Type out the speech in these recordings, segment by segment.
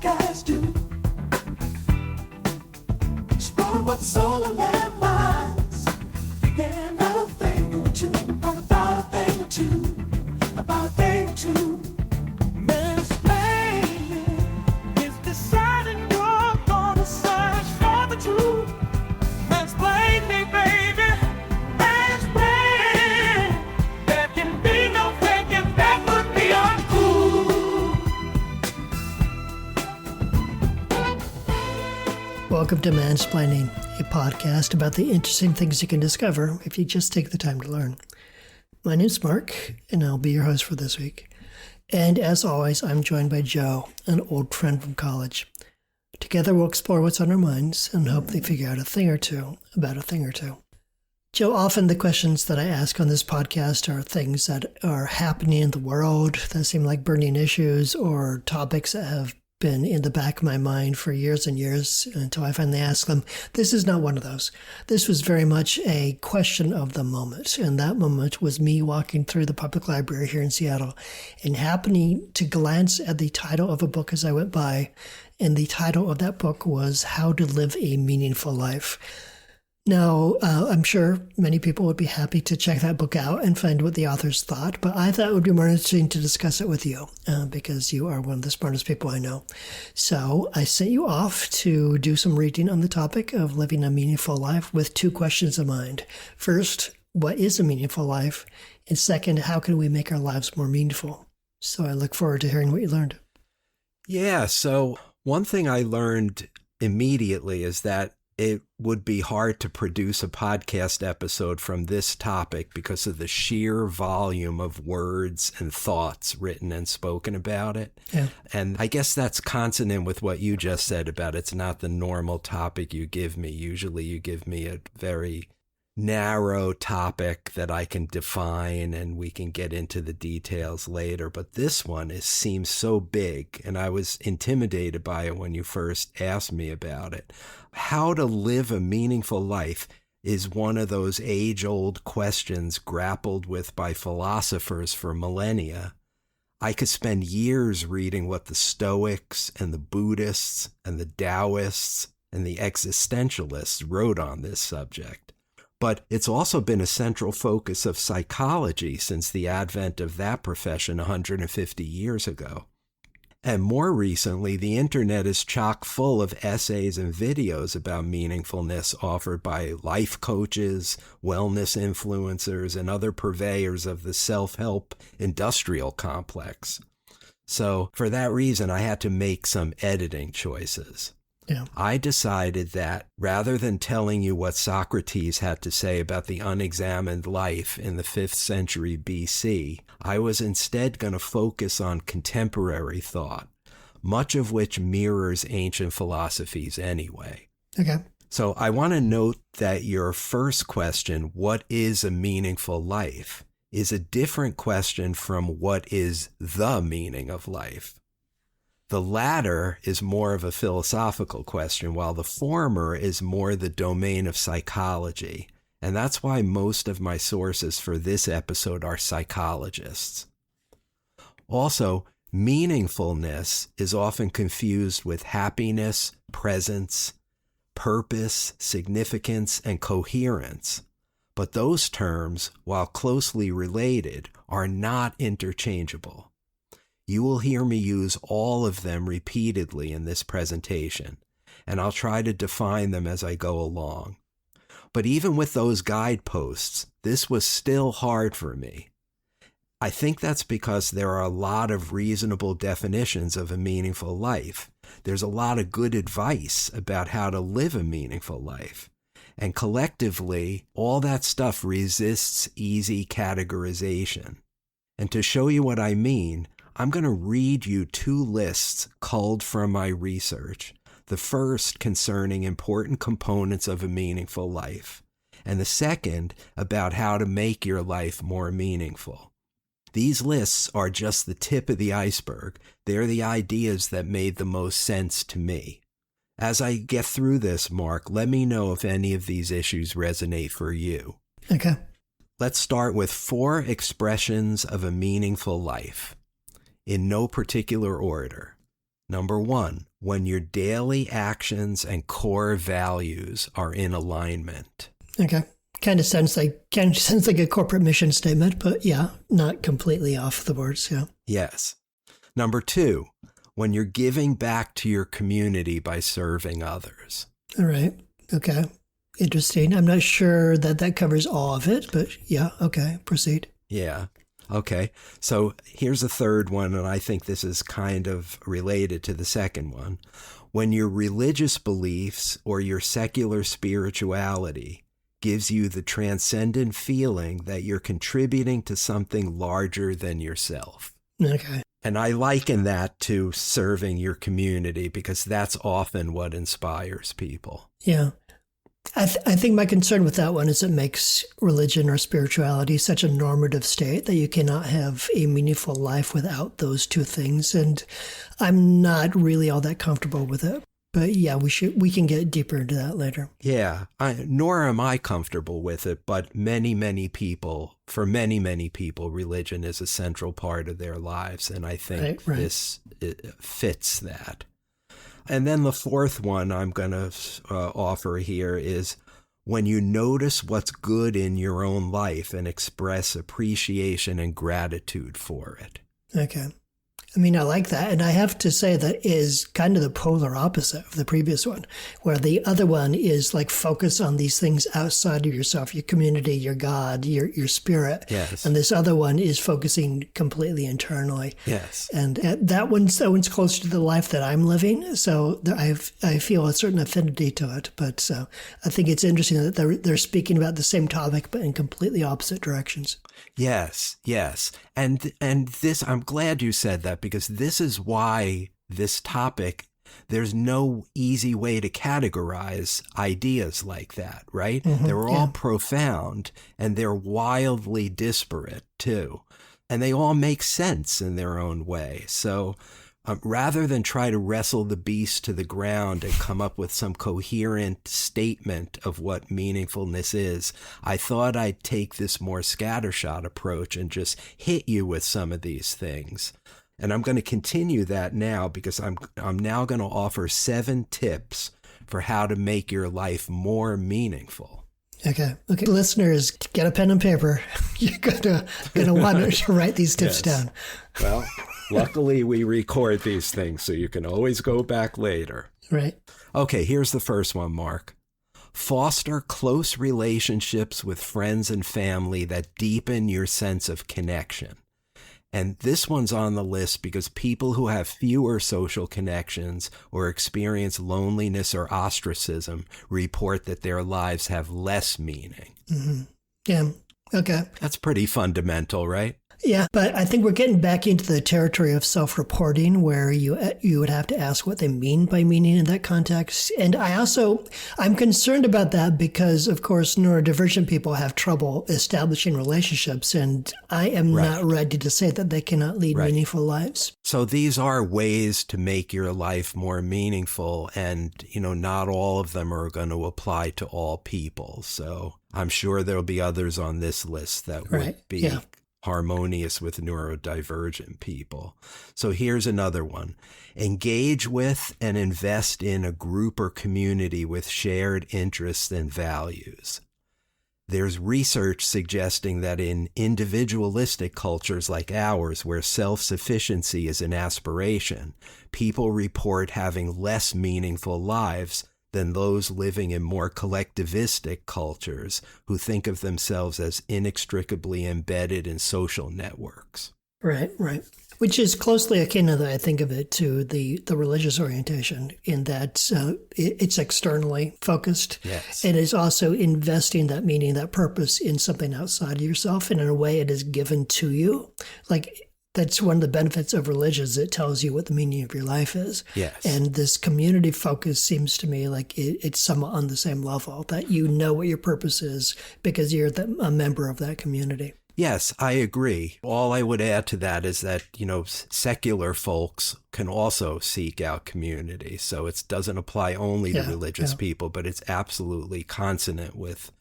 guys do. Explore what's all on their minds. Yeah, not a thing or two, or about a thing or two, about a thing or two. Mansplaining is deciding you're gonna search for the truth. Mansplain me, baby. Mansplain. There can be no thinking that would be uncool. Welcome to Mansplaining, a podcast about the interesting things you can discover if you just take the time to learn. My name's Mark, and I'll be your host for this week. And as always, I'm joined by Joe, an old friend from college. Together we'll explore what's on our minds and hopefully figure out a thing or two about a thing or two. Joe, often the questions that I ask on this podcast are things that are happening in the world that seem like burning issues or topics that have been in the back of my mind for years and years until I finally ask them. This is not one of those. This was very much a question of the moment. And that moment was me walking through the public library here in Seattle and happening to glance at the title of a book as I went by. And the title of that book was How to Live a Meaningful Life. Now, I'm sure many people would be happy to check that book out and find what the authors thought, but I thought it would be more interesting to discuss it with you because you are one of the smartest people I know. So I sent you off to do some reading on the topic of living a meaningful life with two questions in mind. First, what is a meaningful life? And second, how can we make our lives more meaningful? So I look forward to hearing what you learned. Yeah, so one thing I learned immediately is that it would be hard to produce a podcast episode from this topic because of the sheer volume of words and thoughts written and spoken about it. Yeah. And I guess that's consonant with what you just said about it's not the normal topic you give me. Usually you give me a very narrow topic that I can define and we can get into the details later. But this one seems so big, and I was intimidated by it when you first asked me about it. How to live a meaningful life is one of those age-old questions grappled with by philosophers for millennia. I could spend years reading what the Stoics and the Buddhists and the Taoists and the existentialists wrote on this subject. But it's also been a central focus of psychology since the advent of that profession 150 years ago. And more recently, the internet is chock full of essays and videos about meaningfulness offered by life coaches, wellness influencers, and other purveyors of the self-help industrial complex. So for that reason, I had to make some editing choices. Yeah. I decided that rather than telling you what Socrates had to say about the unexamined life in the 5th century BC, I was instead going to focus on contemporary thought, much of which mirrors ancient philosophies anyway. Okay. So I want to note that your first question, what is a meaningful life, is a different question from what is the meaning of life. The latter is more of a philosophical question, while the former is more the domain of psychology. And that's why most of my sources for this episode are psychologists. Also, meaningfulness is often confused with happiness, presence, purpose, significance, and coherence. But those terms, while closely related, are not interchangeable. You will hear me use all of them repeatedly in this presentation, and I'll try to define them as I go along. But even with those guideposts, this was still hard for me. I think that's because there are a lot of reasonable definitions of a meaningful life. There's a lot of good advice about how to live a meaningful life. And collectively, all that stuff resists easy categorization. And to show you what I mean, I'm going to read you two lists culled from my research. The first concerning important components of a meaningful life, and the second about how to make your life more meaningful. These lists are just the tip of the iceberg. They're the ideas that made the most sense to me. As I get through this, Mark, let me know if any of these issues resonate for you. Okay. Let's start with 4 expressions of a meaningful life, in no particular order. Number 1, when your daily actions and core values are in alignment. Okay. Kind of sounds like a corporate mission statement, but yeah, not completely off the boards. Yeah. Yes. Number 2, when you're giving back to your community by serving others. All right. Okay. Interesting. I'm not sure that covers all of it, but yeah. Okay. Proceed. Yeah. Okay. So here's a third one, and I think this is kind of related to the second one. When your religious beliefs or your secular spirituality gives you the transcendent feeling that you're contributing to something larger than yourself. Okay. And I liken that to serving your community because that's often what inspires people. Yeah. I think my concern with that one is it makes religion or spirituality such a normative state that you cannot have a meaningful life without those two things. And I'm not really all that comfortable with it. But yeah, we can get deeper into that later. Yeah, nor am I comfortable with it, but for many people, religion is a central part of their lives. And I think this fits that. And then the fourth one I'm going to offer here is when you notice what's good in your own life and express appreciation and gratitude for it. Okay. I mean, I like that. And I have to say that is kind of the polar opposite of the previous one, where the other one is like focus on these things outside of yourself, your community, your God, your spirit. Yes. And this other one is focusing completely internally. Yes. And that one's closer to the life that I'm living. So I feel a certain affinity to it. But I think it's interesting that they're speaking about the same topic, but in completely opposite directions. Yes, yes. And this, I'm glad you said that because this is why this topic, there's no easy way to categorize ideas like that, right? Mm-hmm, they're all profound and they're wildly disparate too. And they all make sense in their own way. So rather than try to wrestle the beast to the ground and come up with some coherent statement of what meaningfulness is, I thought I'd take this more scattershot approach and just hit you with some of these things. And I'm going to continue that now because I'm now going to offer 7 tips for how to make your life more meaningful. Okay. Listeners, get a pen and paper. You're gonna want to write these tips down. Well, luckily we record these things, so you can always go back later. Right. Okay, here's the first one, Mark. Foster close relationships with friends and family that deepen your sense of connection. And this one's on the list because people who have fewer social connections or experience loneliness or ostracism report that their lives have less meaning. Mm-hmm. Yeah. Okay. That's pretty fundamental, right? Yeah, but I think we're getting back into the territory of self-reporting where you would have to ask what they mean by meaning in that context. And I'm concerned about that because, of course, neurodivergent people have trouble establishing relationships, and I am not ready to say that they cannot lead meaningful lives. So these are ways to make your life more meaningful, and, not all of them are going to apply to all people. So I'm sure there'll be others on this list that would be harmonious with neurodivergent people. So here's another one. Engage with and invest in a group or community with shared interests and values. There's research suggesting that in individualistic cultures like ours, where self-sufficiency is an aspiration, people report having less meaningful lives than those living in more collectivistic cultures who think of themselves as inextricably embedded in social networks. Right. Which is closely akin, as I think of it, to the religious orientation in that it's externally focused. Yes. It is also investing that meaning, that purpose in something outside of yourself, and in a way it is given to you. Like, that's one of the benefits of religion is it tells you what the meaning of your life is. Yes. And this community focus seems to me like it's somewhat on the same level, that you know what your purpose is because you're a member of that community. Yes, I agree. All I would add to that is that, secular folks can also seek out community. So it doesn't apply only to religious people, but it's absolutely consonant with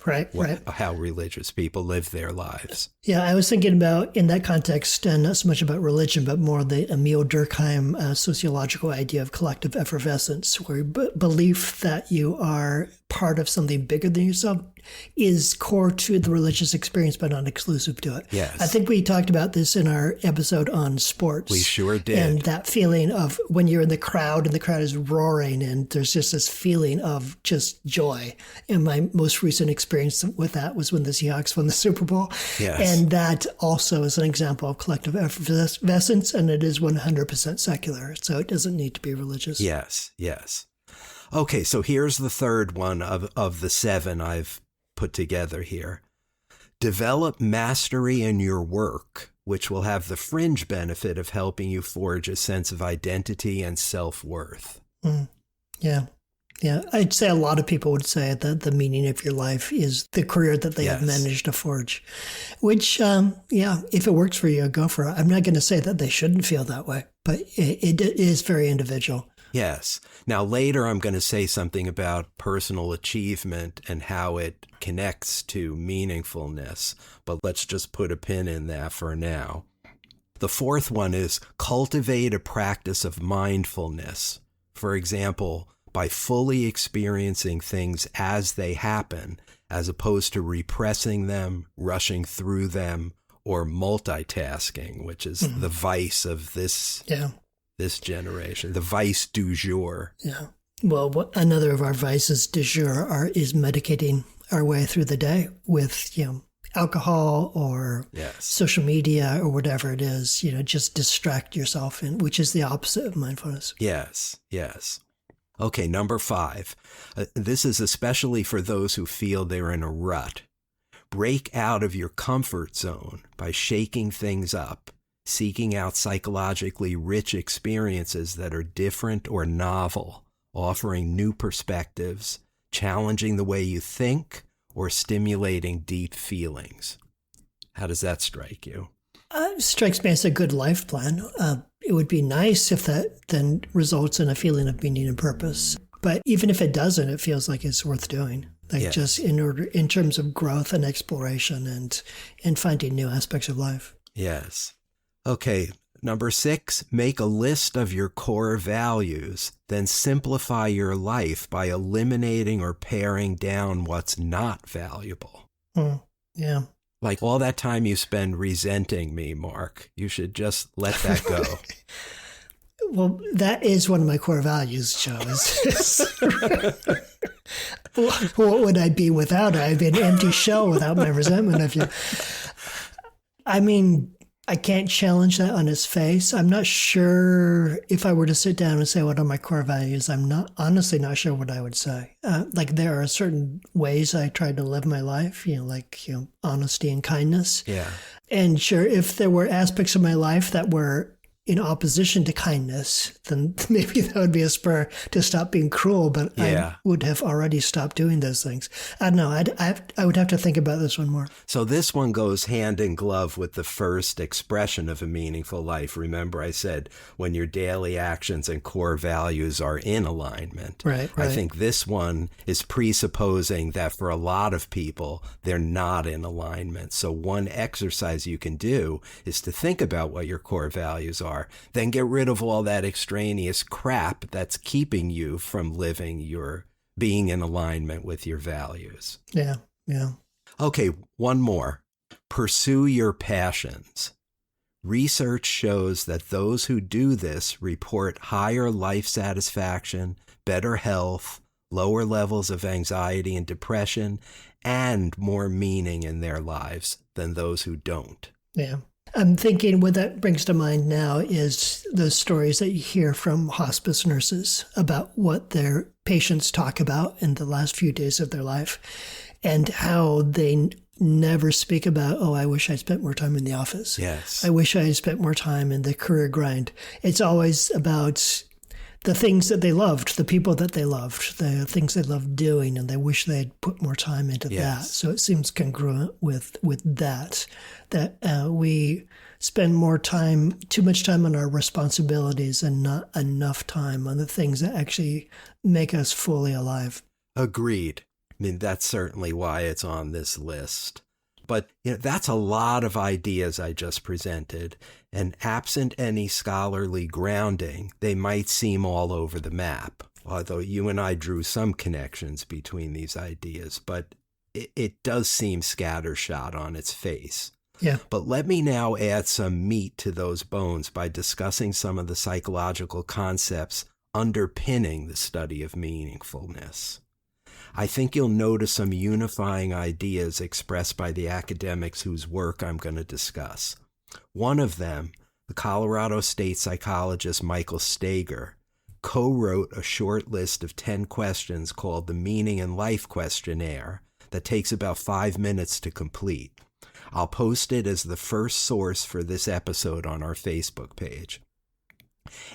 how religious people live their lives. Yeah, I was thinking about, in that context, and not so much about religion, but more the Emile Durkheim sociological idea of collective effervescence, where belief that you are part of something bigger than yourself is core to the religious experience, but not exclusive to it. Yes. I think we talked about this in our episode on sports. We sure did. And that feeling of when you're in the crowd and the crowd is roaring and there's just this feeling of just joy. And my most recent experience with that was when the Seahawks won the Super Bowl. Yes. And that also is an example of collective effervescence, and it is 100% secular. So it doesn't need to be religious. Yes, yes. Okay, so here's the third one of the 7 I've put together here. Develop mastery in your work, which will have the fringe benefit of helping you forge a sense of identity and self-worth. Yeah. Yeah. I'd say a lot of people would say that the meaning of your life is the career that they have managed to forge, which, if it works for you, go for it. I'm not going to say that they shouldn't feel that way, but it is very individual. Yes. Now, later, I'm going to say something about personal achievement and how it connects to meaningfulness, but let's just put a pin in that for now. The fourth one is cultivate a practice of mindfulness. For example, by fully experiencing things as they happen, as opposed to repressing them, rushing through them, or multitasking, which is the vice of this generation, the vice du jour. Yeah. Well, another of our vices du jour is medicating our way through the day with, alcohol or social media or whatever it is, just distract yourself, which is the opposite of mindfulness. Yes, yes. Okay, number 5. This is especially for those who feel they're in a rut. Break out of your comfort zone by shaking things up, seeking out psychologically rich experiences that are different or novel, offering new perspectives, challenging the way you think, or stimulating deep feelings. How does that strike you? Strikes me as a good life plan. It would be nice if that then results in a feeling of meaning and purpose. But even if it doesn't, it feels like it's worth doing. Just in terms of growth and exploration and finding new aspects of life. Yes. Okay, number 6, make a list of your core values, then simplify your life by eliminating or paring down what's not valuable. Yeah. Like all that time you spend resenting me, Mark, you should just let that go. Well, that is one of my core values, Joe. What would I be without it? I'd be an empty shell without my resentment of you. I mean, I can't challenge that on its face. I'm not sure if I were to sit down and say what are my core values. I'm honestly not sure what I would say. There are certain ways I try to live my life, honesty and kindness. Yeah. And sure, if there were aspects of my life that were in opposition to kindness, then maybe that would be a spur to stop being cruel, but I would have already stopped doing those things. I don't know. I would have to think about this one more. So this one goes hand in glove with the first expression of a meaningful life. Remember, I said when your daily actions and core values are in alignment. Right. I think this one is presupposing that for a lot of people, they're not in alignment. So one exercise you can do is to think about what your core values are. Then get rid of all that extraneous crap that's keeping you from being in alignment with your values. Yeah. Okay, one more. Pursue your passions. Research shows that those who do this report higher life satisfaction, better health, lower levels of anxiety and depression, and more meaning in their lives than those who don't. Yeah. I'm thinking what that brings to mind now is those stories that you hear from hospice nurses about what their patients talk about in the last few days of their life and how they never speak about, I wish I'd spent more time in the office. Yes. I wish I had spent more time in the career grind. It's always about the things that they loved, the people that they loved, the things they loved doing, and they wish they'd put more time into that. So it seems congruent with that we spend too much time on our responsibilities and not enough time on the things that actually make us fully alive. Agreed. I mean, that's certainly why it's on this list. But that's a lot of ideas I just presented, and absent any scholarly grounding, they might seem all over the map, although you and I drew some connections between these ideas, but it does seem scattershot on its face. Yeah. But let me now add some meat to those bones by discussing some of the psychological concepts underpinning the study of meaningfulness. I think you'll notice some unifying ideas expressed by the academics whose work I'm going to discuss. One of them, the Colorado State psychologist Michael Steger, co-wrote a short list of 10 questions called the Meaning in Life Questionnaire that takes about 5 minutes to complete. I'll post it as the first source for this episode on our Facebook page.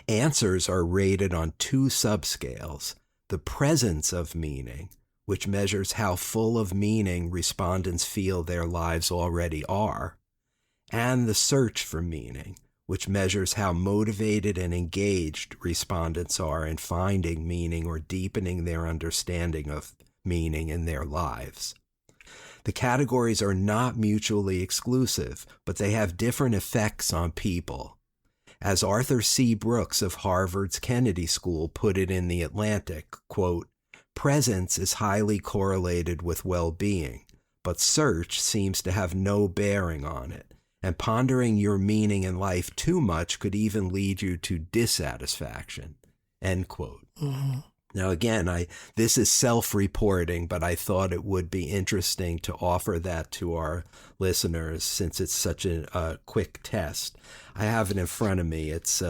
Answers are rated on 2 subscales: the presence of meaning, which measures how full of meaning respondents feel their lives already are, and the search for meaning, which measures how motivated and engaged respondents are in finding meaning or deepening their understanding of meaning in their lives. The categories are not mutually exclusive, but they have different effects on people. As Arthur C. Brooks of Harvard's Kennedy School put it in The Atlantic, quote, "Presence is highly correlated with well-being, but search seems to have no bearing on it, and pondering your meaning in life too much could even lead you to dissatisfaction," end quote. Mm-hmm. Now, again, this is self-reporting, but I thought it would be interesting to offer that to our listeners since it's such a quick test. I have it in front of me. It's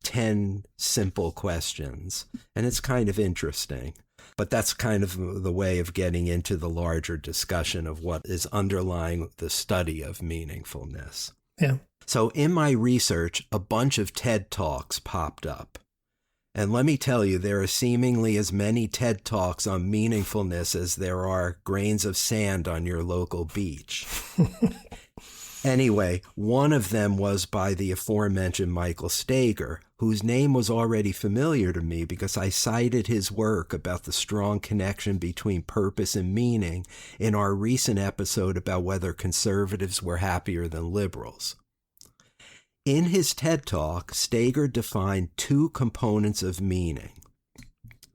10 simple questions, and it's kind of interesting. But that's kind of the way of getting into the larger discussion of what is underlying the study of meaningfulness. Yeah. So in my research, a bunch of TED Talks popped up. And let me tell you, there are seemingly as many TED Talks on meaningfulness as there are grains of sand on your local beach. Anyway, one of them was by the aforementioned Michael Steger, whose name was already familiar to me because I cited his work about the strong connection between purpose and meaning in our recent episode about whether conservatives were happier than liberals. In his TED Talk, Steger defined 2 components of meaning.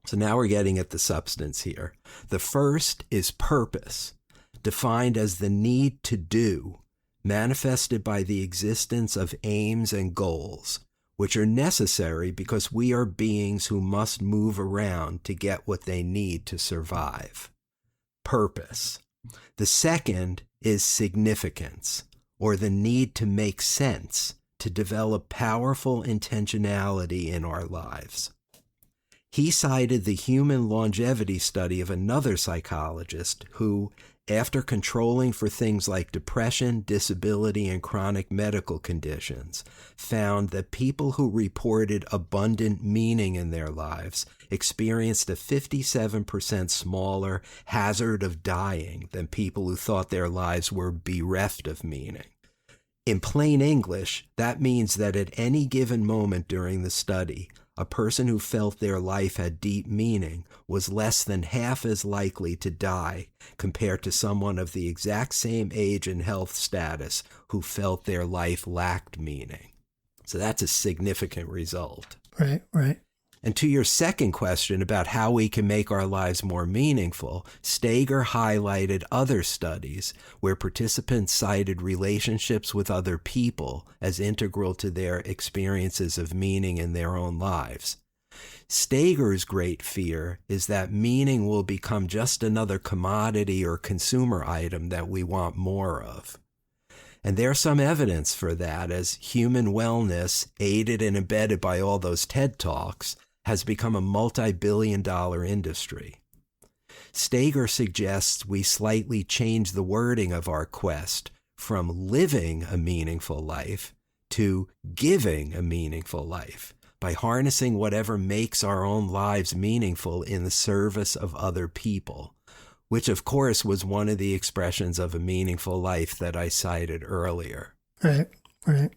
So now we're getting at the substance here. The first is purpose, defined as the need to do, manifested by the existence of aims and goals, which are necessary because we are beings who must move around to get what they need to survive. Purpose. The second is significance, or the need to make sense, to develop powerful intentionality in our lives. He cited the human longevity study of another psychologist who, after controlling for things like depression, disability, and chronic medical conditions, found that people who reported abundant meaning in their lives experienced a 57% smaller hazard of dying than people who thought their lives were bereft of meaning. In plain English, that means that at any given moment during the study, a person who felt their life had deep meaning was less than half as likely to die compared to someone of the exact same age and health status who felt their life lacked meaning. So that's a significant result. Right, right. And to your second question about how we can make our lives more meaningful, Steger highlighted other studies where participants cited relationships with other people as integral to their experiences of meaning in their own lives. Steger's great fear is that meaning will become just another commodity or consumer item that we want more of. And there's some evidence for that, as human wellness, aided and embedded by all those TED Talks, has become a multi-billion-dollar industry. Steger suggests we slightly change the wording of our quest from living a meaningful life to giving a meaningful life by harnessing whatever makes our own lives meaningful in the service of other people, which of course was one of the expressions of a meaningful life that I cited earlier. Right, right.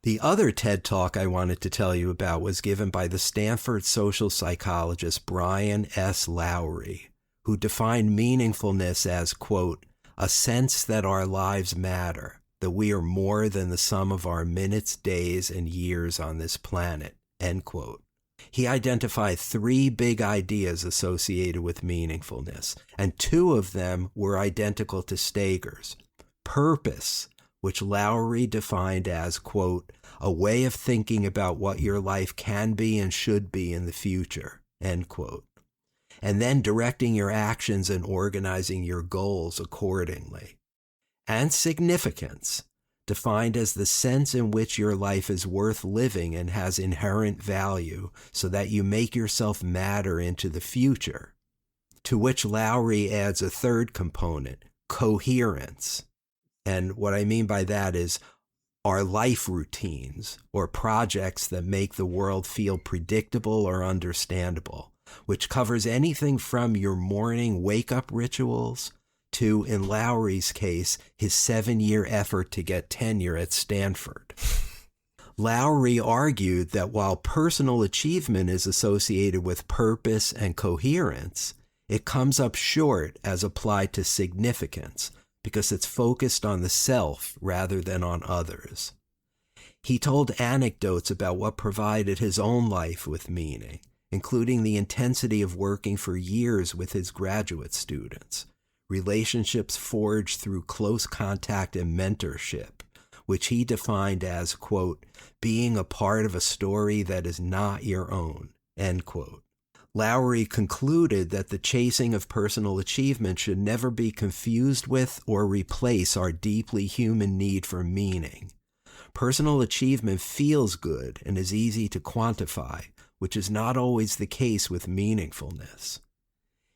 The other TED Talk I wanted to tell you about was given by the Stanford social psychologist Brian S. Lowry, who defined meaningfulness as, quote, a sense that our lives matter, that we are more than the sum of our minutes, days, and years on this planet, end quote. He identified 3 big ideas associated with meaningfulness, and 2 of them were identical to Steger's. Purpose, which Lowry defined as, quote, a way of thinking about what your life can be and should be in the future, end quote. And then directing your actions and organizing your goals accordingly. And significance, defined as the sense in which your life is worth living and has inherent value so that you make yourself matter into the future. To which Lowry adds a third component, coherence. And what I mean by that is our life routines or projects that make the world feel predictable or understandable, which covers anything from your morning wake-up rituals to, in Lowry's case, his 7-year effort to get tenure at Stanford. Lowry argued that while personal achievement is associated with purpose and coherence, it comes up short as applied to significance, because it's focused on the self rather than on others. He told anecdotes about what provided his own life with meaning, including the intensity of working for years with his graduate students, relationships forged through close contact and mentorship, which he defined as, quote, being a part of a story that is not your own, end quote. Lowry concluded that the chasing of personal achievement should never be confused with or replace our deeply human need for meaning. Personal achievement feels good and is easy to quantify, which is not always the case with meaningfulness.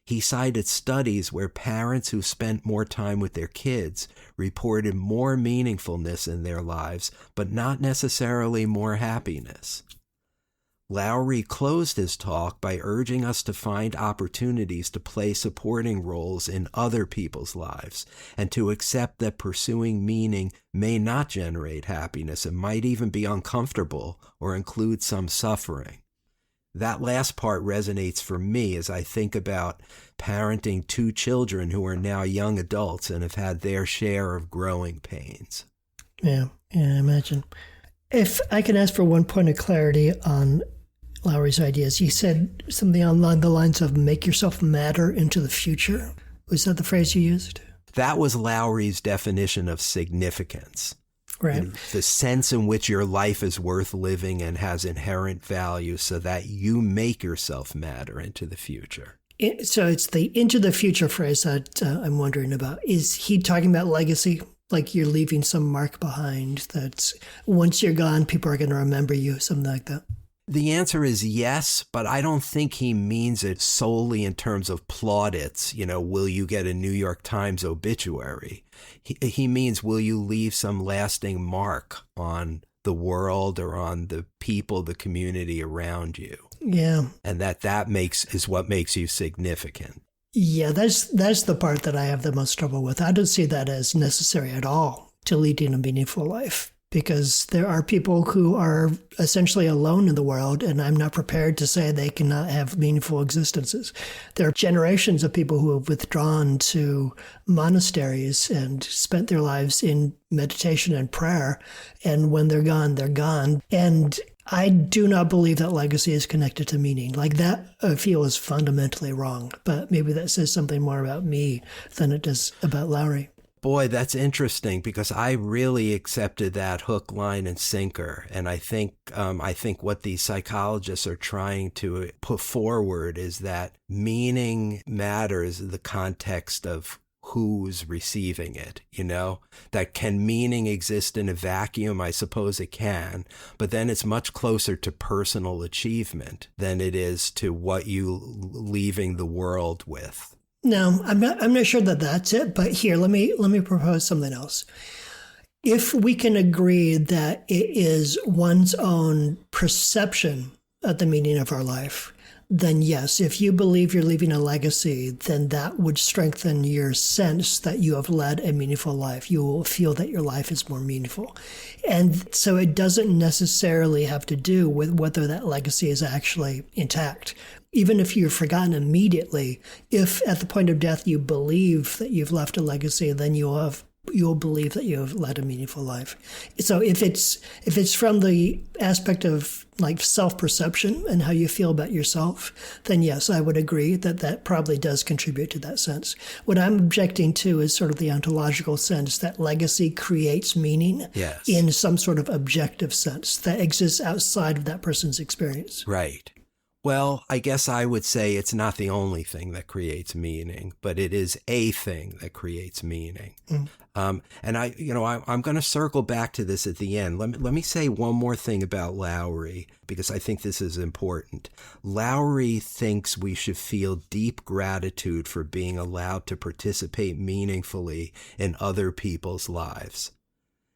He cited studies where parents who spent more time with their kids reported more meaningfulness in their lives, but not necessarily more happiness. Lowry closed his talk by urging us to find opportunities to play supporting roles in other people's lives and to accept that pursuing meaning may not generate happiness and might even be uncomfortable or include some suffering. That last part resonates for me as I think about parenting 2 children who are now young adults and have had their share of growing pains. Yeah, I imagine. If I can ask for one point of clarity on Lowry's ideas, you said something along the lines of make yourself matter into the future. Was that the phrase you used? That was Lowry's definition of significance. Right. The sense in which your life is worth living and has inherent value so that you make yourself matter into the future. So it's the into the future phrase that I'm wondering about. Is he talking about legacy? Like you're leaving some mark behind that's once you're gone, people are going to remember you, something like that? The answer is yes, but I don't think he means it solely in terms of plaudits. You know, will you get a New York Times obituary? He means, will you leave some lasting mark on the world or on the people, the community around you? Yeah. And that is what makes you significant. Yeah, that's the part that I have the most trouble with. I don't see that as necessary at all to leading a meaningful life. Because there are people who are essentially alone in the world, and I'm not prepared to say they cannot have meaningful existences. There are generations of people who have withdrawn to monasteries and spent their lives in meditation and prayer, and when they're gone, they're gone. And I do not believe that legacy is connected to meaning. Like that, I feel is fundamentally wrong. But maybe that says something more about me than it does about Lowry. Boy, that's interesting because I really accepted that hook, line, and sinker. And I think what these psychologists are trying to put forward is that meaning matters in the context of who's receiving it, you know? That can meaning exist in a vacuum? I suppose it can. But then it's much closer to personal achievement than it is to what you leaving the world with. No, I'm not sure that that's it, but here, let me propose something else. If we can agree that it is one's own perception at the meaning of our life, then yes, if you believe you're leaving a legacy, then that would strengthen your sense that you have led a meaningful life. You will feel that your life is more meaningful. And so it doesn't necessarily have to do with whether that legacy is actually intact. Even if you're forgotten immediately, if at the point of death you believe that you've left a legacy, then you'll believe that you have led a meaningful life. So if it's from the aspect of like self-perception and how you feel about yourself, then yes, I would agree that that probably does contribute to that sense. What I'm objecting to is sort of the ontological sense that legacy creates meaning in some sort of objective sense that exists outside of that person's experience. Right. Well, I guess I would say it's not the only thing that creates meaning, but it is a thing that creates meaning. And I'm going to circle back to this at the end. Let me say one more thing about Lowry, because I think this is important. Lowry thinks we should feel deep gratitude for being allowed to participate meaningfully in other people's lives.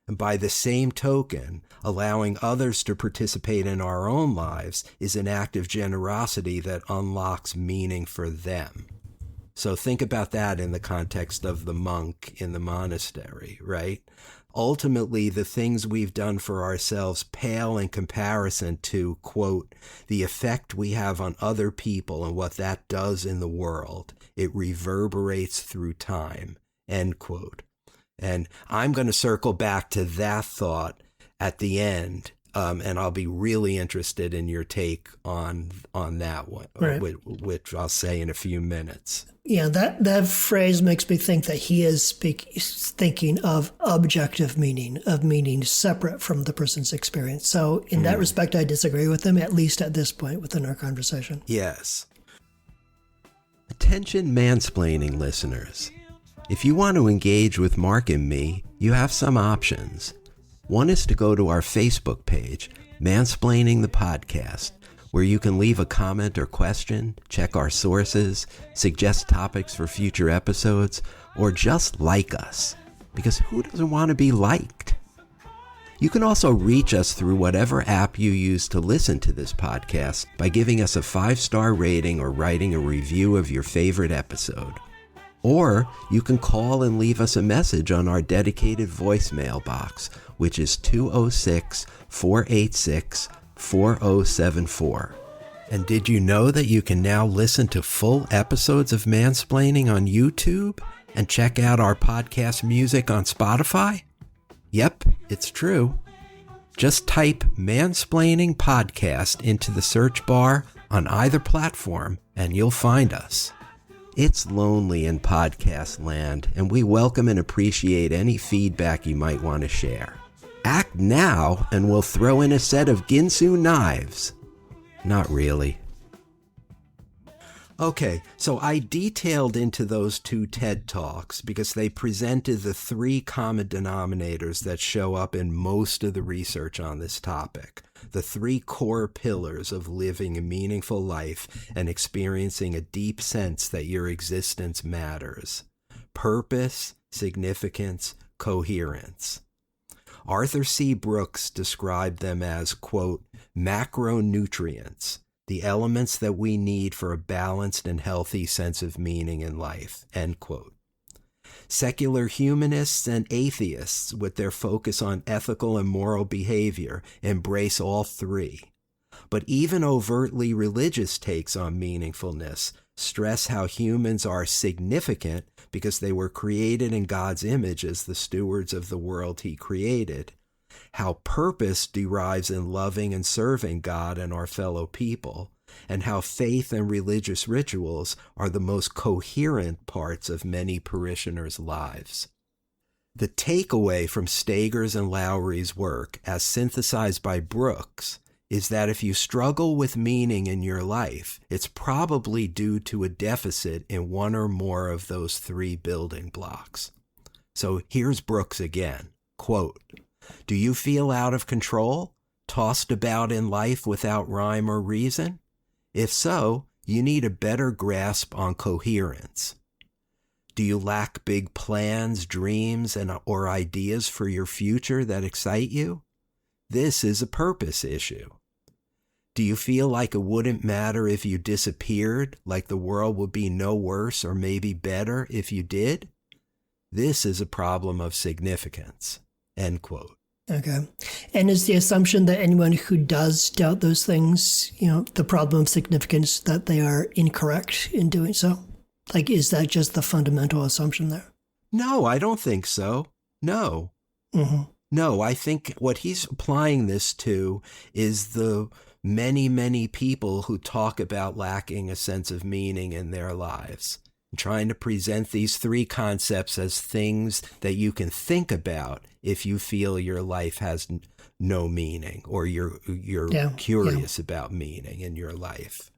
And by the same token, allowing others to participate in our own lives is an act of generosity that unlocks meaning for them. So think about that in the context of the monk in the monastery, right? Ultimately, the things we've done for ourselves pale in comparison to, quote, the effect we have on other people and what that does in the world. It reverberates through time, end quote. And I'm going to circle back to that thought at the end, and I'll be really interested in your take on that one, right, which I'll say in a few minutes. Yeah, that phrase makes me think that he is thinking of objective meaning, of meaning separate from the person's experience. So in that respect, I disagree with him, at least at this point within our conversation. Yes. Attention mansplaining listeners. If you want to engage with Mark and me, you have some options. One is to go to our Facebook page, Mansplaining the Podcast, where you can leave a comment or question, check our sources, suggest topics for future episodes, or just like us, because who doesn't want to be liked? You can also reach us through whatever app you use to listen to this podcast by giving us a 5-star rating or writing a review of your favorite episode. Or you can call and leave us a message on our dedicated voicemail box, which is 206-486-4074. And did you know that you can now listen to full episodes of Mansplaining on YouTube and check out our podcast music on Spotify? Yep, it's true. Just type Mansplaining Podcast into the search bar on either platform and you'll find us. It's lonely in podcast land, and we welcome and appreciate any feedback you might want to share. Act now, and we'll throw in a set of Ginsu knives. Not really. Okay, so I detailed into those 2 TED Talks because they presented the 3 common denominators that show up in most of the research on this topic. The 3 core pillars of living a meaningful life and experiencing a deep sense that your existence matters. Purpose, significance, coherence. Arthur C. Brooks described them as, quote, macronutrients, the elements that we need for a balanced and healthy sense of meaning in life, end quote. Secular humanists and atheists, with their focus on ethical and moral behavior, embrace all 3. But even overtly religious takes on meaningfulness stress how humans are significant because they were created in God's image as the stewards of the world he created, how purpose derives in loving and serving God and our fellow people, and how faith and religious rituals are the most coherent parts of many parishioners' lives. The takeaway from Stager's and Lowry's work, as synthesized by Brooks, is that if you struggle with meaning in your life, it's probably due to a deficit in one or more of those 3 building blocks. So here's Brooks again, quote, "Do you feel out of control, tossed about in life without rhyme or reason? If so, you need a better grasp on coherence. Do you lack big plans, dreams, or ideas for your future that excite you? This is a purpose issue. Do you feel like it wouldn't matter if you disappeared, like the world would be no worse or maybe better if you did? This is a problem of significance." End quote. Okay. And is the assumption that anyone who does doubt those things, the problem of significance, that they are incorrect in doing so? Like, is that just the fundamental assumption there? No, I don't think so. No. Mm-hmm. No, I think what he's applying this to is the many, many people who talk about lacking a sense of meaning in their lives. Trying to present these three concepts as things that you can think about if you feel your life has no meaning, or you're curious about meaning in your life.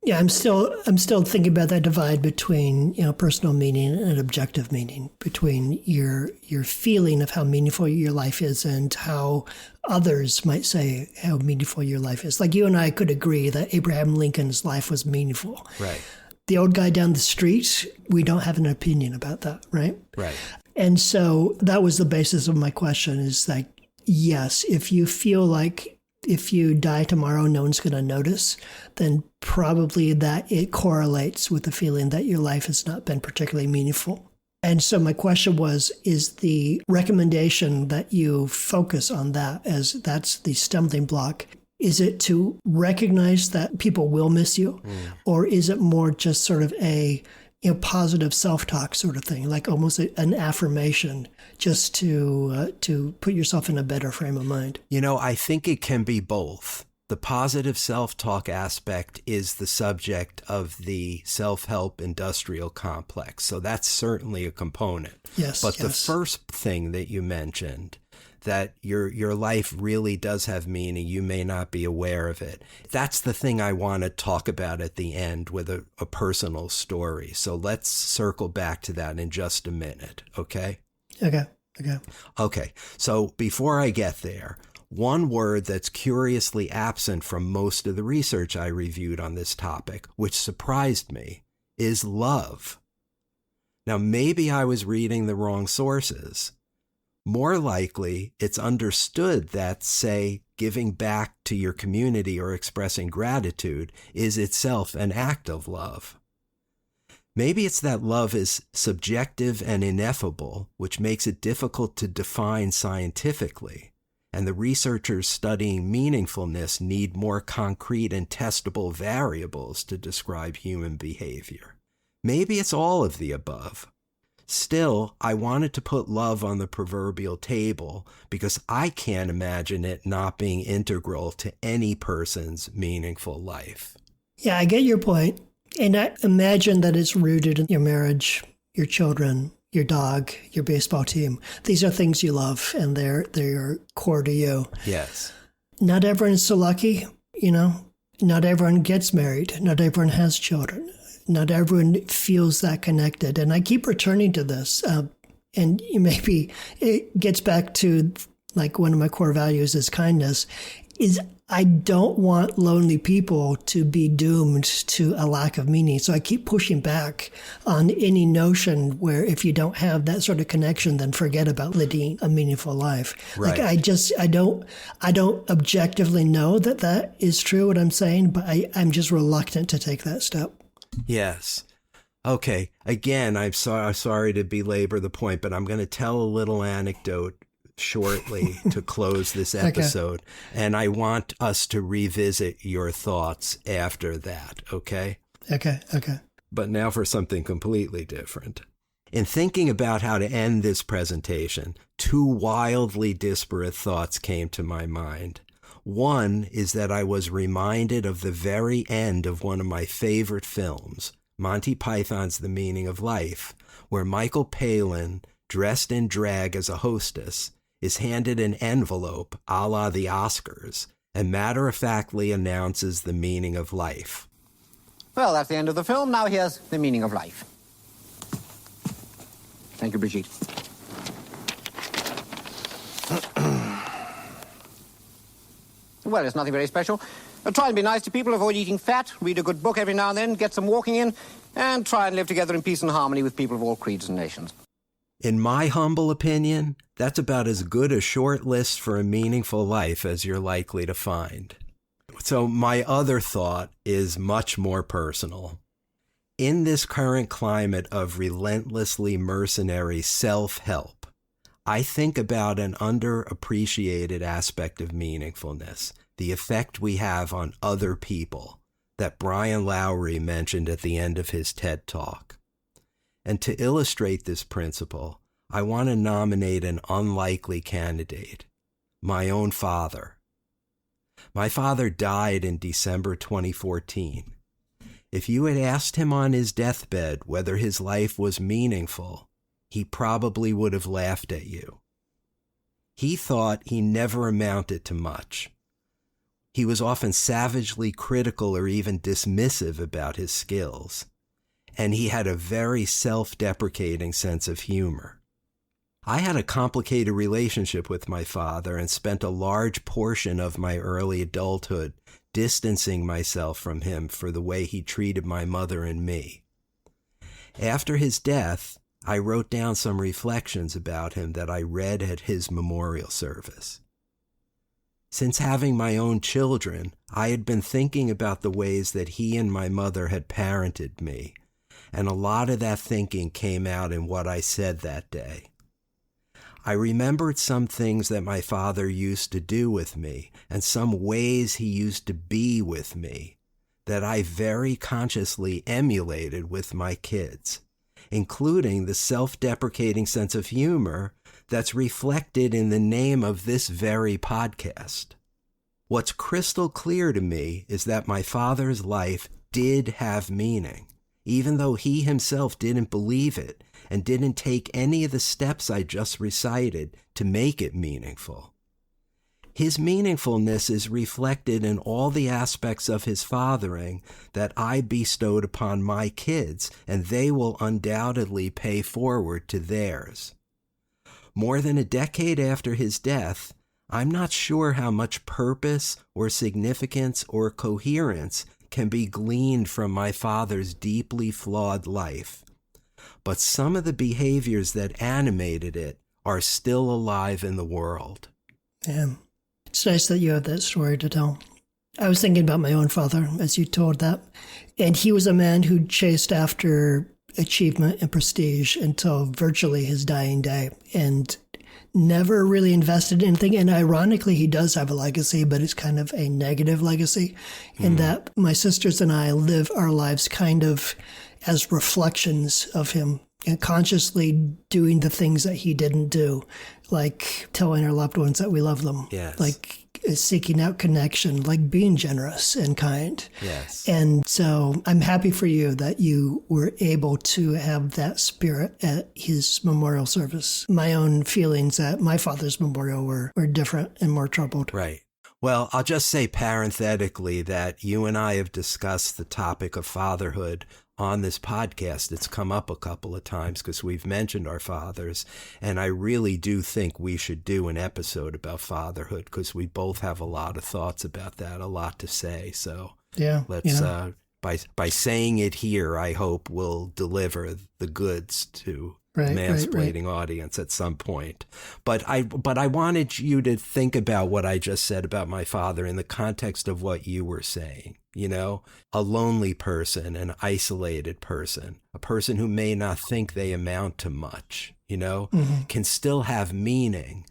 Yeah, I'm still thinking about that divide between personal meaning and objective meaning, between your feeling of how meaningful your life is and how others might say how meaningful your life is. Like, you and I could agree that Abraham Lincoln's life was meaningful. Right. The old guy down the street, we don't have an opinion about that, right? Right. And so that was the basis of my question, is like, yes, if you feel like if you die tomorrow, no one's going to notice, then probably that it correlates with the feeling that your life has not been particularly meaningful. And so my question was, is the recommendation that you focus on that, as that's the stumbling block, is it to recognize that people will miss you? Or is it more just sort of a positive self-talk sort of thing, like almost an affirmation, just to put yourself in a better frame of mind? I think it can be both. The positive self-talk aspect is the subject of the self-help industrial complex. So that's certainly a component. Yes. But the first thing that you mentioned, that your life really does have meaning, you may not be aware of it. That's the thing I want to talk about at the end with a personal story. So let's circle back to that in just a minute, okay? Okay. So before I get there, one word that's curiously absent from most of the research I reviewed on this topic, which surprised me, is love. Now, maybe I was reading the wrong sources. More likely, it's understood that, say, giving back to your community or expressing gratitude is itself an act of love. Maybe it's that love is subjective and ineffable, which makes it difficult to define scientifically, and the researchers studying meaningfulness need more concrete and testable variables to describe human behavior. Maybe it's all of the above. Still, I wanted to put love on the proverbial table because I can't imagine it not being integral to any person's meaningful life. Yeah, I get your point. And I imagine that it's rooted in your marriage, your children, your dog, your baseball team. These are things you love, and they're core to you. Yes. Not everyone's so lucky, Not everyone gets married. Not everyone has children. Not everyone feels that connected. And I keep returning to this. And maybe it gets back to, like, one of my core values is kindness, is I don't want lonely people to be doomed to a lack of meaning. So I keep pushing back on any notion where if you don't have that sort of connection, then forget about living a meaningful life. Right. Like I don't objectively know that is true, what I'm saying, but I'm just reluctant to take that step. Yes. Okay. Again, I'm sorry to belabor the point, but I'm going to tell a little anecdote shortly to close this episode. Okay. And I want us to revisit your thoughts after that. Okay? Okay. But now for something completely different. In thinking about how to end this presentation, two wildly disparate thoughts came to my mind. One is that I was reminded of the very end of one of my favorite films, Monty Python's The Meaning of Life, where Michael Palin, dressed in drag as a hostess, is handed an envelope a la the Oscars and matter-of-factly announces the meaning of life. Well, that's the end of the film. Now here's the meaning of life. Thank you, Brigitte. Well, it's nothing very special. Try and be nice to people, avoid eating fat, read a good book every now and then, get some walking in, and try and live together in peace and harmony with people of all creeds and nations. In my humble opinion, that's about as good a short list for a meaningful life as you're likely to find. So my other thought is much more personal. In this current climate of relentlessly mercenary self-help, I think about an underappreciated aspect of meaningfulness, the effect we have on other people, that Brian Lowry mentioned at the end of his TED Talk. And to illustrate this principle, I want to nominate an unlikely candidate, my own father. My father died in December 2014. If you had asked him on his deathbed whether his life was meaningful, he probably would have laughed at you. He thought he never amounted to much. He was often savagely critical or even dismissive about his skills, and he had a very self-deprecating sense of humor. I had a complicated relationship with my father and spent a large portion of my early adulthood distancing myself from him for the way he treated my mother and me. After his death, I wrote down some reflections about him that I read at his memorial service. Since having my own children, I had been thinking about the ways that he and my mother had parented me, and a lot of that thinking came out in what I said that day. I remembered some things that my father used to do with me and some ways he used to be with me that I very consciously emulated with my kids, including the self-deprecating sense of humor that's reflected in the name of this very podcast. What's crystal clear to me is that my father's life did have meaning, even though he himself didn't believe it and didn't take any of the steps I just recited to make it meaningful. His meaningfulness is reflected in all the aspects of his fathering that I bestowed upon my kids, and they will undoubtedly pay forward to theirs. More than a decade after his death, I'm not sure how much purpose or significance or coherence can be gleaned from my father's deeply flawed life. But some of the behaviors that animated it are still alive in the world. Yeah. It's nice that you have that story to tell. I was thinking about my own father as you told that. And he was a man who chased after achievement and prestige until virtually his dying day and never really invested in anything. And ironically, he does have a legacy, but it's kind of a negative legacy in that my sisters and I live our lives kind of as reflections of him and consciously doing the things that he didn't do, like telling our loved ones that we love them, Yes. like seeking out connection, like being generous and kind. Yes. And so I'm happy for you that you were able to have that spirit at his memorial service. My own feelings at my father's memorial were different and more troubled. Right. Well, I'll just say parenthetically that you and I have discussed the topic of fatherhood on this podcast. It's come up a couple of times because we've mentioned our fathers. And I really do think we should do an episode about fatherhood because we both have a lot of thoughts about that, a lot to say. So Yeah. let's, by saying it here, I hope we'll deliver the goods to Mansplaining audience at some point. But I wanted you to think about what I just said about my father in the context of what you were saying. You know, a lonely person, an isolated person, a person who may not think they amount to much, you know, can still have meaning,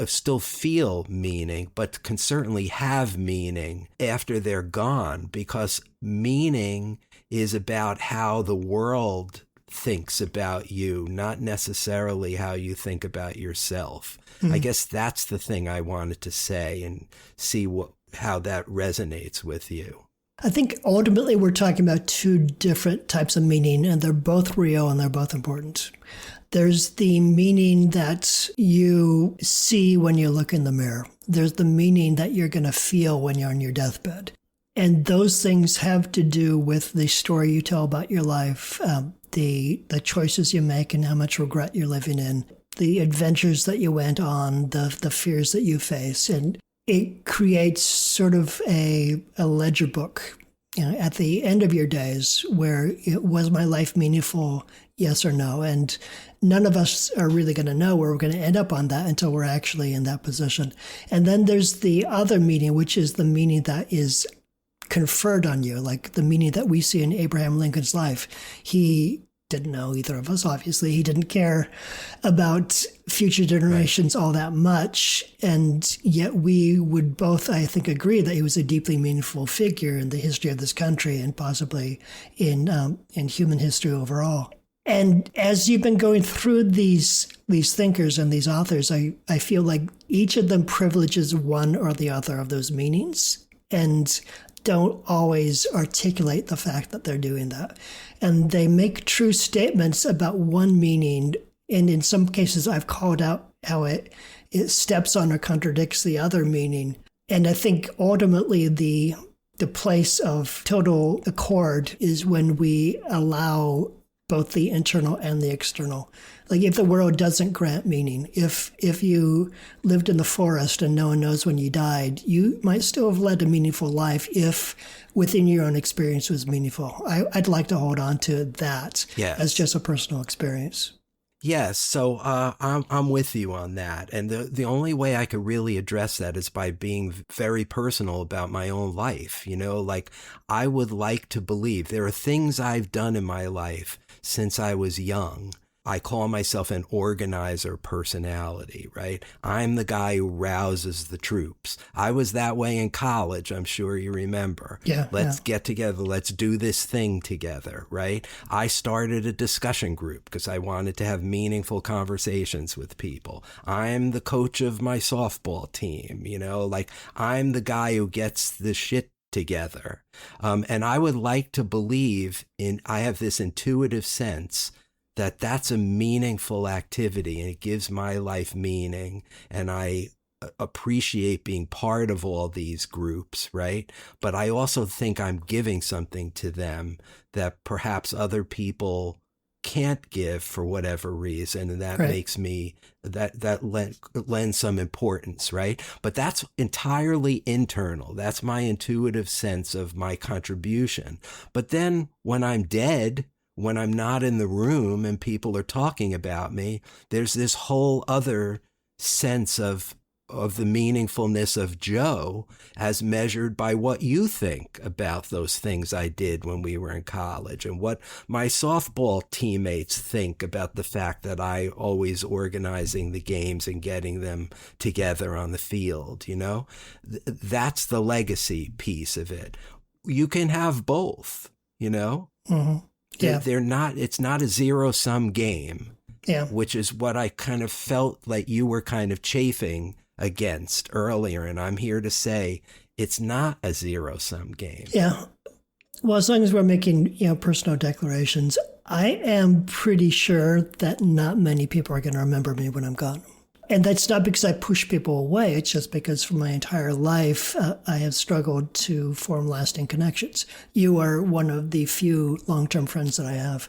still feel meaning, but can certainly have meaning after they're gone, because meaning is about how the world thinks about you, not necessarily how you think about yourself. I guess that's the thing I wanted to say and see how that resonates with you. I think ultimately we're talking about two different types of meaning, and they're both real and they're both important. There's the meaning that you see when you look in the mirror. There's the meaning that you're going to feel when you're on your deathbed. And those things have to do with the story you tell about your life, the choices you make and how much regret you're living in, the adventures that you went on, the fears that you face. And it creates sort of a ledger book, you know, at the end of your days where it was my life meaningful yes or no. And none of us are really going to know where we're going to end up on that until we're actually in that position. And then there's the other meaning, which is the meaning that is conferred on you, like the meaning that we see in Abraham Lincoln's life. He didn't know, either of us, obviously. He didn't care about future generations all that much. And yet we would both, I think, agree that he was a deeply meaningful figure in the history of this country and possibly in human history overall. And as you've been going through these thinkers and these authors, I feel like each of them privileges one or the other of those meanings and don't always articulate the fact that they're doing that. And they make true statements about one meaning. And in some cases, I've called out how it steps on or contradicts the other meaning. And I think ultimately the place of total accord is when we allow both the internal and the external. Like if the world doesn't grant meaning, if you lived in the forest and no one knows when you died, you might still have led a meaningful life if within your own experience was meaningful. I'd like to hold on to that as just a personal experience. Yes, so I'm with you on that. And the only way I could really address that is by being very personal about my own life. You know, like I would like to believe there are things I've done in my life since I was young. I call myself an organizer personality, right? I'm the guy who rouses the troops. I was that way in college, I'm sure you remember. Let's get together. Let's do this thing together, right? I started a discussion group because I wanted to have meaningful conversations with people. I'm the coach of my softball team, you know, like I'm the guy who gets the shit together. And I would like to believe I have this intuitive sense that that's a meaningful activity and it gives my life meaning. And I appreciate being part of all these groups, right? But I also think I'm giving something to them that perhaps other people can't give for whatever reason. And that makes me, that lends some importance, right? But that's entirely internal. That's my intuitive sense of my contribution. But then when I'm dead, when I'm not in the room and people are talking about me, there's this whole other sense of the meaningfulness of Joe as measured by what you think about those things I did when we were in college and what my softball teammates think about the fact that I always organizing the games and getting them together on the field, you know? That's the legacy piece of it. You can have both, you know? Mm-hmm. Yeah. It's not a zero-sum game, which is what I kind of felt like you were kind of chafing against earlier. And I'm here to say it's not a zero-sum game. Yeah. Well, as long as we're making, personal declarations, I am pretty sure that not many people are going to remember me when I'm gone. And that's not because I push people away. It's just because for my entire life, I have struggled to form lasting connections. You are one of the few long-term friends that I have.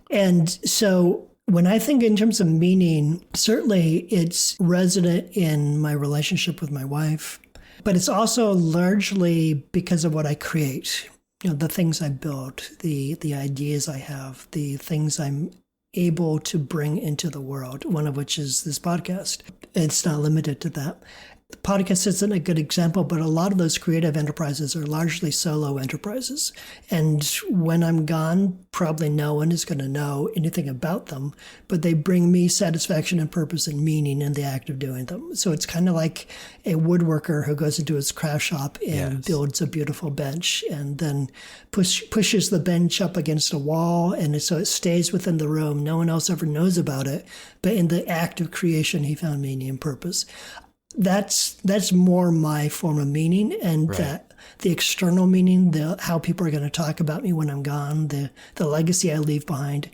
And so when I think in terms of meaning, certainly it's resonant in my relationship with my wife, but it's also largely because of what I create. The things I build, the ideas I have, the things I'm able to bring into the world, one of which is this podcast. It's not limited to that. The podcast isn't a good example, but a lot of those creative enterprises are largely solo enterprises. And when I'm gone, probably no one is going to know anything about them, but they bring me satisfaction and purpose and meaning in the act of doing them. So it's kind of like a woodworker who goes into his craft shop and builds a beautiful bench and then pushes the bench up against a wall. And so it stays within the room. No one else ever knows about it. But in the act of creation, he found meaning and purpose. That's more my form of meaning, and that the external meaning, how people are going to talk about me when I'm gone, the legacy I leave behind.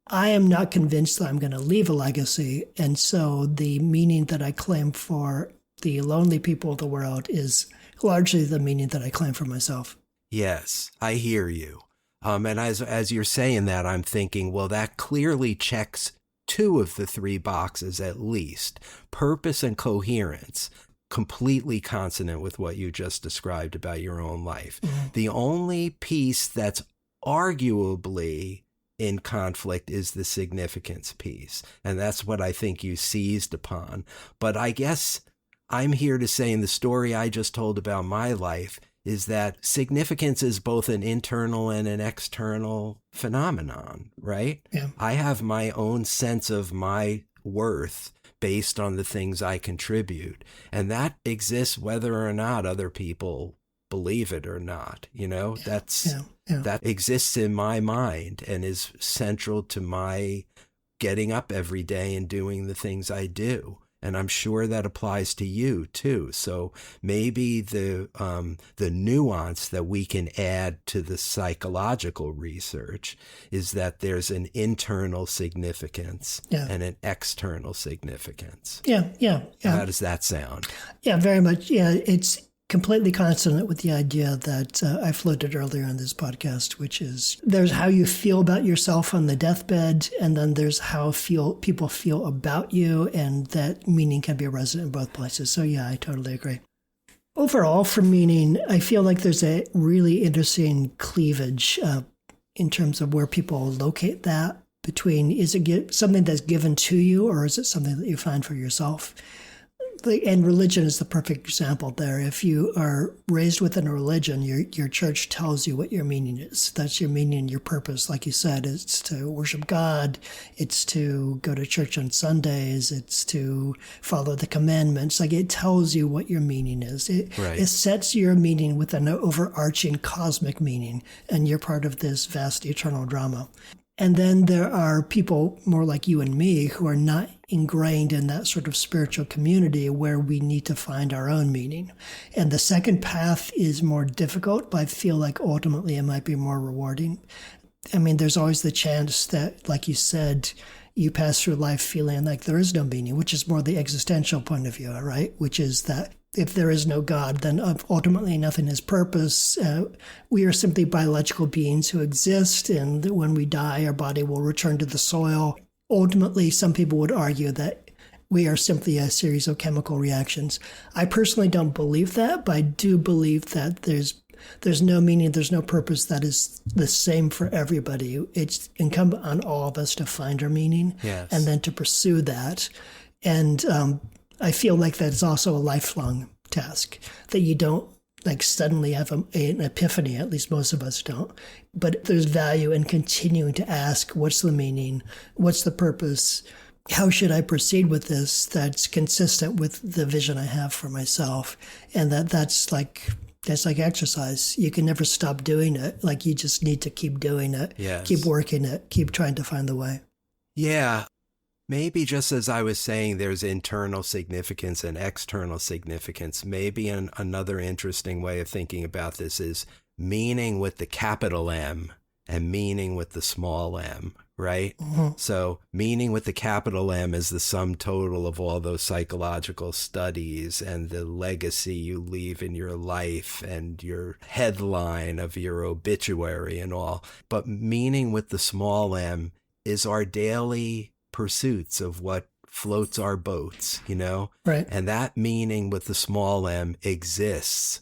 I am not convinced that I'm going to leave a legacy, and so the meaning that I claim for the lonely people of the world is largely the meaning that I claim for myself. Yes, I hear you. And as you're saying that, I'm thinking, well, that clearly checks two of the three boxes at least. Purpose and coherence, completely consonant with what you just described about your own life. Mm-hmm. The only piece that's arguably in conflict is the significance piece. And that's what I think you seized upon. But I guess I'm here to say, in the story I just told about my life, is that significance is both an internal and an external phenomenon, right? Yeah. I have my own sense of my worth based on the things I contribute. And that exists whether or not other people believe it or not. That exists in my mind and is central to my getting up every day and doing the things I do. And I'm sure that applies to you too. So maybe the nuance that we can add to the psychological research is that there's an internal significance and an external significance. Yeah. How does that sound? Yeah, very much. Yeah, it's completely consonant with the idea that I floated earlier in this podcast, which is there's how you feel about yourself on the deathbed, and then there's how people feel about you, and that meaning can be resident in both places. So yeah, I totally agree. Overall, for meaning, I feel like there's a really interesting cleavage in terms of where people locate that between, is it something that's given to you, or is it something that you find for yourself? And religion is the perfect example there. If you are raised within a religion, your church tells you what your meaning is. That's your meaning, your purpose. Like you said, it's to worship God. It's to go to church on Sundays. It's to follow the commandments. Like, it tells you what your meaning is. It sets your meaning with an overarching cosmic meaning, and you're part of this vast eternal drama. And then there are people more like you and me who are not ingrained in that sort of spiritual community where we need to find our own meaning. And the second path is more difficult, but I feel like ultimately it might be more rewarding. I mean, there's always the chance that, like you said, you pass through life feeling like there is no meaning, which is more the existential point of view, right? Which is that if there is no God, then ultimately nothing has purpose. We are simply biological beings who exist, and when we die, our body will return to the soil. Ultimately, some people would argue that we are simply a series of chemical reactions. I personally don't believe that, but I do believe that there's no meaning, there's no purpose that is the same for everybody. It's incumbent on all of us to find our meaning and then to pursue that. And I feel like that is also a lifelong task, that you don't like suddenly have an epiphany, at least most of us don't. But there's value in continuing to ask, what's the meaning? What's the purpose? How should I proceed with this that's consistent with the vision I have for myself? And that's like exercise. You can never stop doing it. Like, you just need to keep doing it, keep working it, keep trying to find the way. Yeah. Maybe just as I was saying, there's internal significance and external significance. Maybe another interesting way of thinking about this is meaning with the capital M and meaning with the small m, right? Mm-hmm. So meaning with the capital M is the sum total of all those psychological studies and the legacy you leave in your life and your headline of your obituary and all. But meaning with the small m is our daily pursuits of what floats our boats, Right. And that meaning with the small m exists.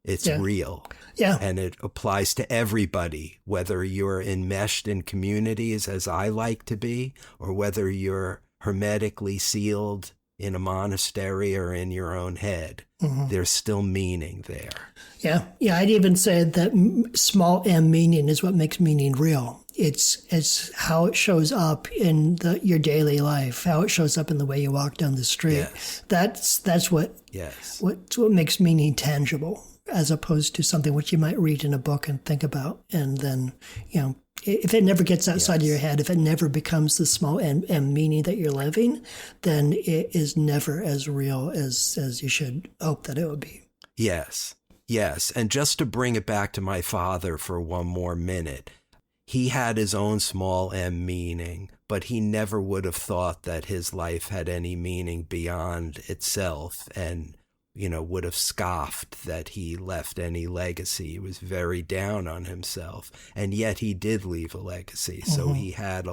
It's real. Yeah. And it applies to everybody, whether you're enmeshed in communities as I like to be, or whether you're hermetically sealed in a monastery or in your own head. Mm-hmm. There's still meaning there. Yeah. I'd even say that small m meaning is what makes meaning real. It's how it shows up in your daily life, how it shows up in the way you walk down the street. Yes. That's what makes meaning tangible, as opposed to something which you might read in a book and think about, and then if it never gets outside of your head, if it never becomes the small m meaning that you're living, then it is never as real as you should hope that it would be. Yes. And just to bring it back to my father for one more minute, he had his own small m meaning, but he never would have thought that his life had any meaning beyond itself, and would have scoffed that he left any legacy. He was very down on himself, and yet he did leave a legacy. Mm-hmm. So he had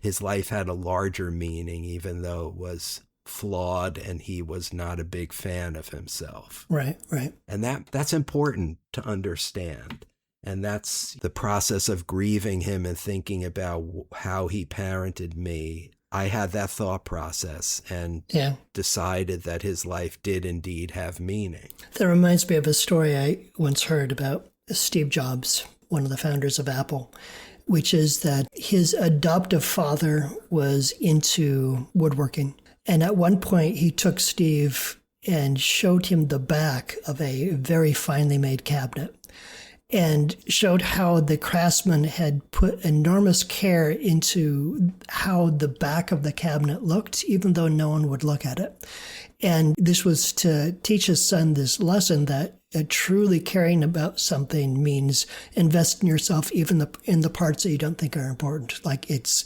his life had a larger meaning, even though it was flawed and he was not a big fan of himself. Right. And that's important to understand. And that's the process of grieving him and thinking about how he parented me. I had that thought process and decided that his life did indeed have meaning. That reminds me of a story I once heard about Steve Jobs, one of the founders of Apple, which is that his adoptive father was into woodworking. And at one point, he took Steve and showed him the back of a very finely made cabinet and showed how the craftsman had put enormous care into how the back of the cabinet looked, even though no one would look at it. And this was to teach his son this lesson that truly caring about something means invest in yourself, even in the parts that you don't think are important. Like it's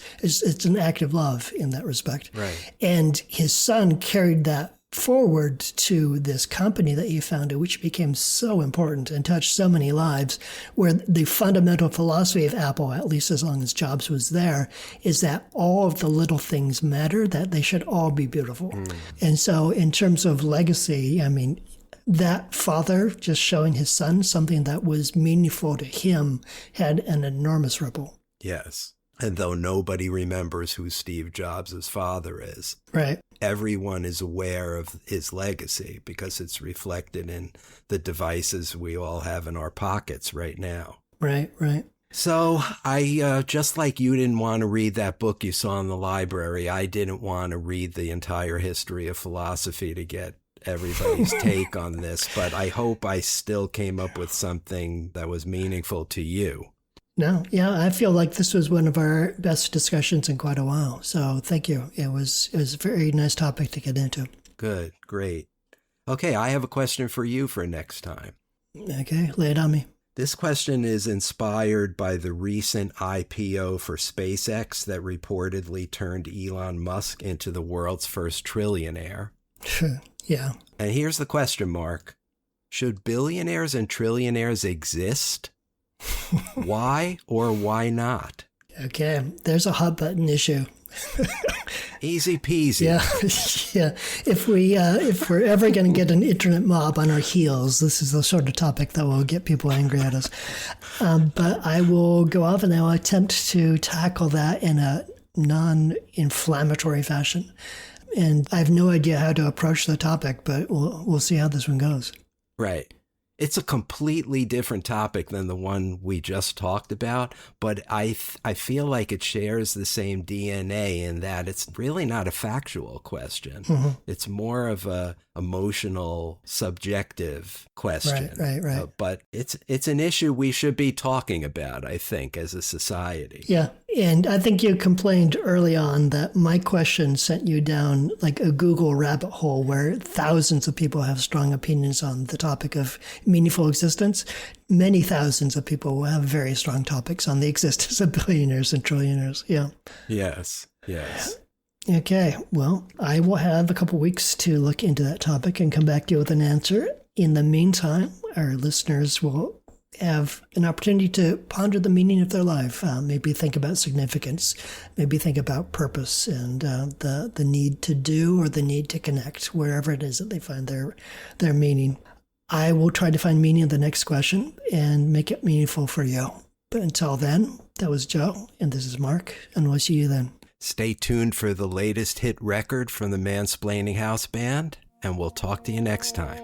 an act of love in that respect. Right. And his son carried that forward to this company that he founded, which became so important and touched so many lives, where the fundamental philosophy of Apple, at least as long as Jobs was there, is that all of the little things matter, that they should all be beautiful. And so in terms of legacy, I mean, that father just showing his son something that was meaningful to him had an enormous ripple. Yes. And though nobody remembers who Steve Jobs' father is, right, everyone is aware of his legacy because it's reflected in the devices we all have in our pockets right now. Right. So I, just like you didn't want to read that book you saw in the library, I didn't want to read the entire history of philosophy to get everybody's take on this, but I hope I still came up with something that was meaningful to you. No, yeah, I feel like this was one of our best discussions in quite a while. So thank you. It was a very nice topic to get into. Good, great. Okay, I have a question for you for next time. Okay, lay it on me. This question is inspired by the recent IPO for SpaceX that reportedly turned Elon Musk into the world's first trillionaire. Yeah. And here's the question, Mark. Should billionaires and trillionaires exist? Why or why not? Okay, there's a hot button issue. Easy peasy. Yeah. If we're ever going to get an internet mob on our heels, this is the sort of topic that will get people angry at us. But I will go off and I will attempt to tackle that in a non-inflammatory fashion. And I have no idea how to approach the topic, but we'll see how this one goes. Right. It's a completely different topic than the one we just talked about, but I feel like it shares the same DNA in that it's really not a factual question. Mm-hmm. It's more of a emotional, subjective question. Right. But it's an issue we should be talking about, I think, as a society. Yeah. And I think you complained early on that my question sent you down like a Google rabbit hole where thousands of people have strong opinions on the topic of meaningful existence. Many thousands of people will have very strong topics on the existence of billionaires and trillionaires. Yeah. Yes. Okay. Well, I will have a couple weeks to look into that topic and come back to you with an answer. In the meantime, our listeners will have an opportunity to ponder the meaning of their life, maybe think about significance, maybe think about purpose and the need to do or the need to connect, wherever it is that they find their meaning. I will try to find meaning in the next question and make it meaningful for you. But until then, that was Joe, and this is Mark, and we'll see you then. Stay tuned for the latest hit record from the Mansplaining House Band, and we'll talk to you next time.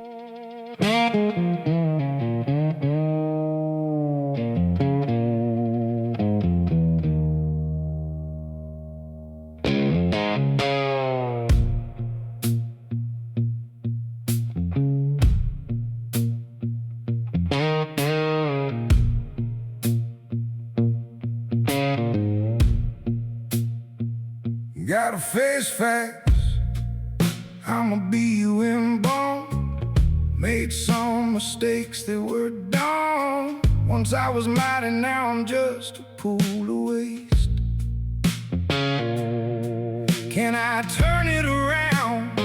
Gotta face facts, I'ma be you in bone. Made some mistakes that were dumb. Once I was mighty, now I'm just a pool of waste. Can I turn it around?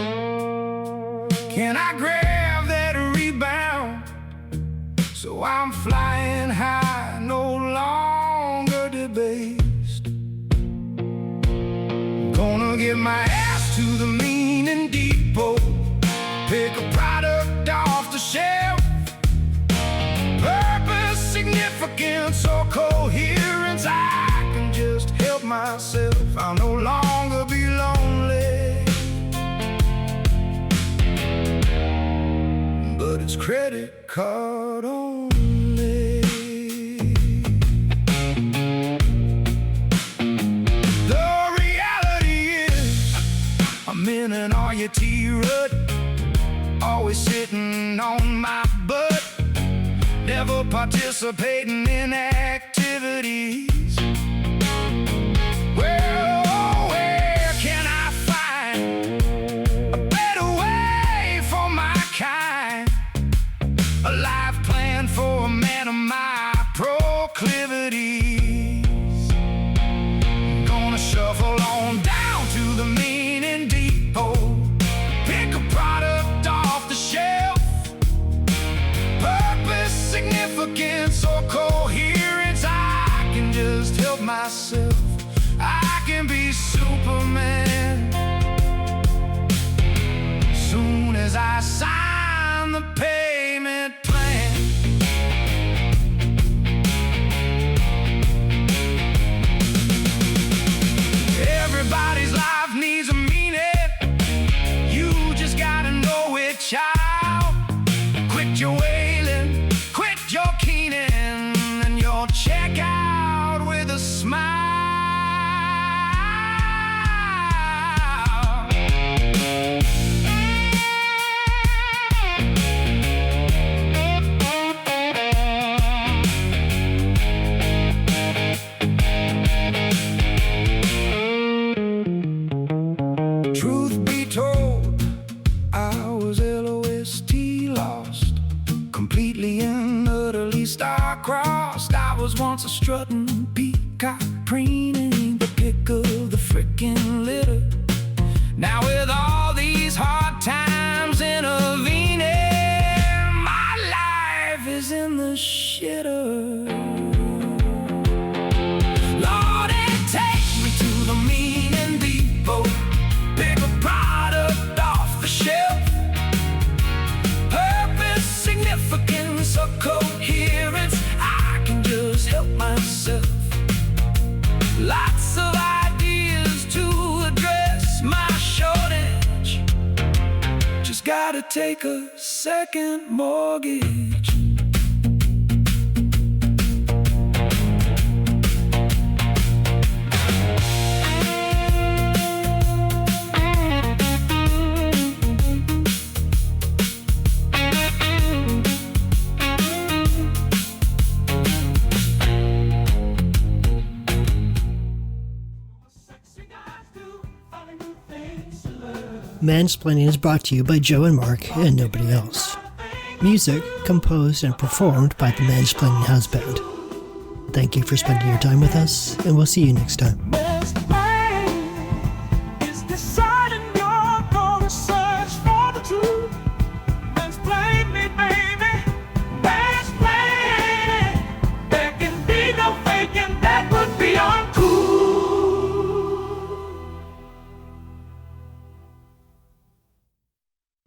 Can I grab that rebound? So I'm flying high, no longer debased. Gonna get my ass to the meaning depot, pick a product off the shelf, purpose, significance. but it's credit card only. The reality is I'm in an RUT rut, always sitting on my butt, never participating in activities. Well, where can I find a better way for my kind? A life plan for a man of my proclivities. Gonna shuffle on down to the meaning depot, pick a product off the shelf. Purpose, significance, or coherence, I can just help myself. I can be Superman soon as I sign the payment plan. Everybody's life needs a meaning. You just gotta know it, child. Quit your wailing, quit your keening, and you'll check out with a smile. Truth be told, I was LOST lost, completely and utterly star-crossed. I was once a strutting peacock, preening the pick of the frickin' litter. Now with all these hard times intervening, my life is in the shitter. Lord, take me to the meaning depot, pick a product off the shelf. Purpose, significance, or coherence, I can just help myself. Lots of ideas to address my shortage, just gotta take a second mortgage. Mansplaining is brought to you by Joe and Mark and nobody else. Music composed and performed by the Mansplaining House Band. Thank you for spending your time with us, and we'll see you next time.